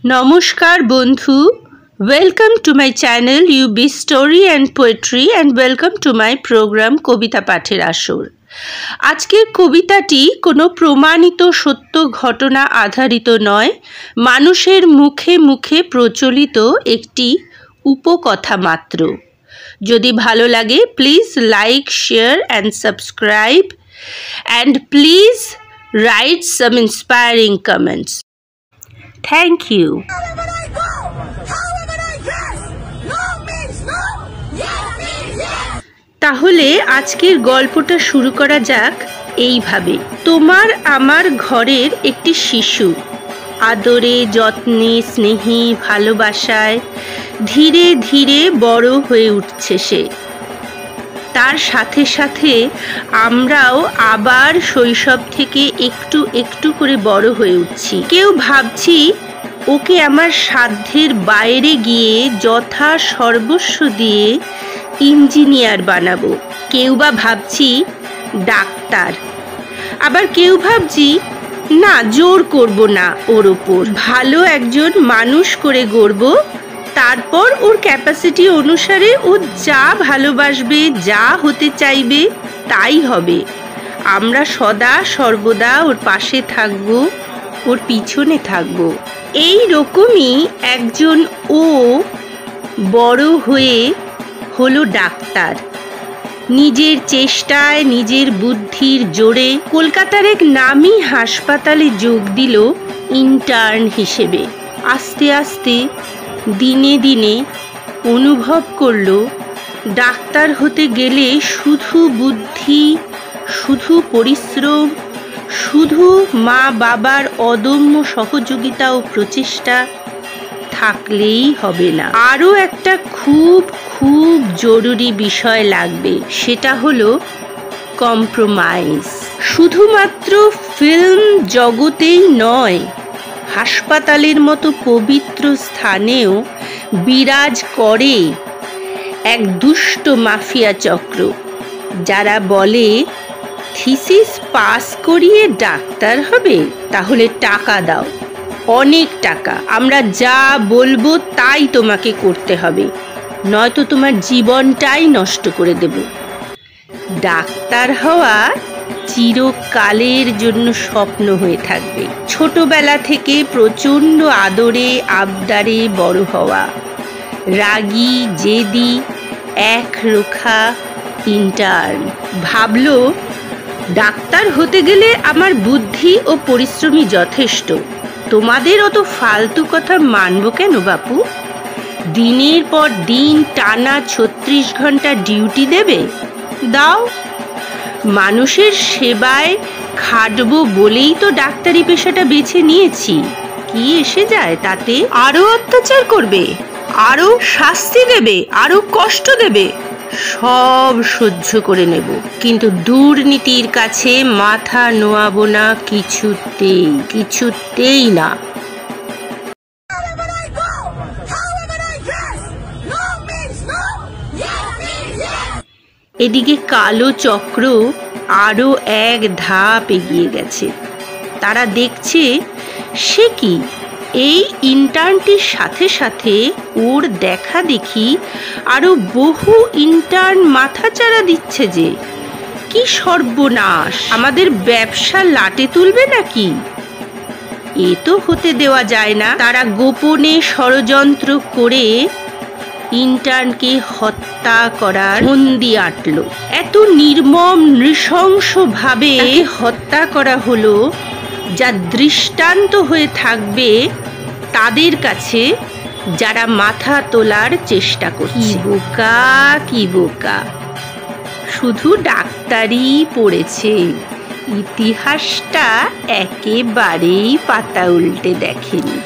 নমস্কার বন্ধু, welcome to my channel UB story and poetry and welcome to my program কবিতা পাঠের আসর। আজকের কবিতাটি কোনো প্রমাণিত সত্য ঘটনা আধারিত নয়, মানুষের মুখে মুখে প্রচলিত একটি উপকথা মাত্র। যদি ভালো লাগে please like, share and subscribe and please write some inspiring comments. Thank you. তাহলে আজকের গল্পটা শুরু করা যাক এইভাবে। তোমার আমার ঘরের একটি শিশু আদরে যত্নে স্নেহে ভালোবাসায় ধীরে ধীরে বড় হয়ে উঠছে সে। তার সাথে সাথে আমরাও আবার শৈশব থেকে একটু একটু করে বড় হয়ে উঠছি। কেউ ভাবছি ওকে আমার সাধ্যের বাইরে গিয়ে যথা সর্বস্ব দিয়ে ইঞ্জিনিয়ার বানাবো, কেউ বা ভাবছি ডাক্তার, আবার কেউ ভাবছি না জোর করব না, ওর ওপর ভালো একজন মানুষ করে গড়ব, তারপর ওর ক্যাপাসিটি অনুসারে ও যা ভালোবাসবে যা হতে চাইবে তাই হবে। আমরা সদা সর্বদা ওর পাশে থাকব, ওর পিছনে থাকব। এই রকমই একজন ও বড় হয়ে হলো ডাক্তার। নিজের চেষ্টায় নিজের বুদ্ধির জোরে কলকাতার এক নামী হাসপাতালে যোগ দিল ইন্টার্ন হিসেবে। আস্তে আস্তে দিনে দিনে অনুভব করলো ডাক্তার হতে গেলে শুধু বুদ্ধি, শুধু পরিশ্রম, শুধু মা বাবার অদম্য সহযোগিতা ও প্রচেষ্টা থাকলেই হবে না, আরও একটা খুব খুব জরুরি বিষয় লাগবে, সেটা হলো কম্প্রোমাইজ। শুধুমাত্র ফিল্ম জগতেই নয়, হাসপাতালের মতো পবিত্র স্থানেও বিরাজ করে এক দুষ্ট মাফিয়া চক্র, যারা বলে থিসিস পাস করিয়ে ডাক্তার হবে, তাহলে টাকা দাও, অনেক টাকা, আমরা যা বলবো তাই তোমাকে করতে হবে, নয়তো তোমার জীবনটাই নষ্ট করে দেব। ডাক্তার হওয়া চিরকালের জন্য স্বপ্ন হয়ে থাকবে। ছোটবেলা থেকে প্রচণ্ড আদরে আবদারে বড় হওয়া রাগী জেদি একরোখা ইন্টার্ন ভাবলো ডাক্তার হতে গেলে আমার বুদ্ধি ও পরিশ্রমই যথেষ্ট, তোমাদের অত ফালতু কথা মানব কেন বাপু? দিনের পর দিন টানা 36 ঘন্টা ডিউটি দেবে, দাও। মানুষের সেবায় খাটবো বলেই তো ডাক্তারি পেশাটা বেছে নিয়েছি, কি এসে যায় তাতে? আরো অত্যাচার করবে, আরো শাস্তি দেবে, আরো কষ্ট দেবে, সব সহ্য করে নেব, কিন্তু দুর্নীতির কাছে মাথা নোয়াবো না, কিছুতেই না। এদিকে কালো চক্র আরো এক ধাপ এগিয়ে গেছে। তারা দেখছে সে কি, এই ইন্টার্নটির সাথে সাথে ওর দেখা দেখি আরো বহু ইন্টার্ন মাথাচাড়া দিচ্ছে যে কি সর্বনাশ, আমাদের ব্যবসা লাটে তুলবে নাকি? এ তো হতে দেওয়া যায় না। তারা গোপনে ষড়যন্ত্র করে ইন্টার্নকে হত্যা করার ফন্দি আঁটল। এত নির্মম নৃশংসভাবে হত্যা করা হলো যা দৃষ্টান্ত হয়ে থাকবে তাদের কাছে যারা মাথা তোলার চেষ্টা করছে। কি বোকা, শুধু ডাক্তারি পড়েছে, ইতিহাসটা একেবারেই পাতা উল্টে দেখেনি।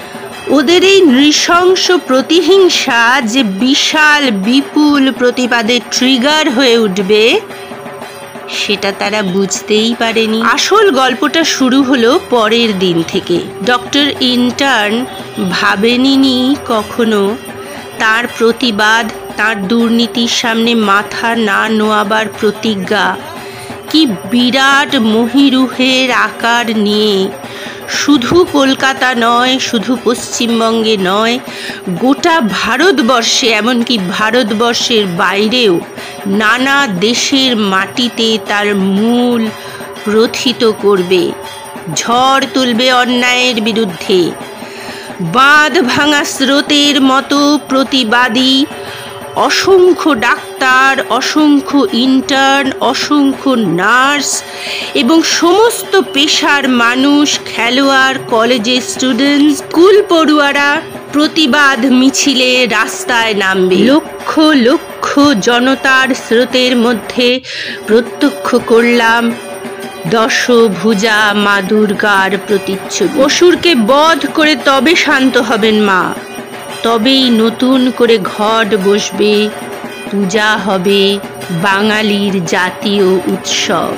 ওদের এই নৃশংস প্রতিহিংসা যে বিশাল বিপুল প্রতিবাদের ট্রিগার হয়ে উঠবে সেটা তারা বুঝতেই পারেনি। আসল গল্পটা শুরু হলো পরের দিন থেকে। ডক্টর ইন্টার্ন ভাবেনি কখনো তার প্রতিবাদ, তার দুর্নীতির সামনে মাথা না নোয়াবার প্রতিজ্ঞা কি বিরাট মহিরুহের আকার নিয়ে শুধু কলকাতা নয়, শুধু পশ্চিমবঙ্গে নয়, গোটা ভারতবর্ষে, এমনকি ভারতবর্ষের বাইরেও নানা দেশের মাটিতে তার মূল প্রথিত করবে। ঝড় তুলবে অন্যায়ের বিরুদ্ধে। বাঁধ ভাঙা স্রোতের মতো প্রতিবাদী অসংখ্য ডাক্তার, অসংখ্য ইন্টার্ন, অসংখ্য নার্স এবং সমস্ত পেশার মানুষ, খেলোয়াড়, কলেজের স্টুডেন্ট, স্কুল পড়ুয়ারা প্রতিবাদ মিছিলে রাস্তায় নামবে। লক্ষ লক্ষ জনতার স্রোতের মধ্যে প্রত্যক্ষ করলাম দশভুজা মা দুর্গার প্রতিচ্ছবি। অসুরকে বধ করে তবে শান্ত হবেন মা, তবেই নতুন করে ঘট বসবে, পূজা হবে বাঙালির জাতীয় উৎসব।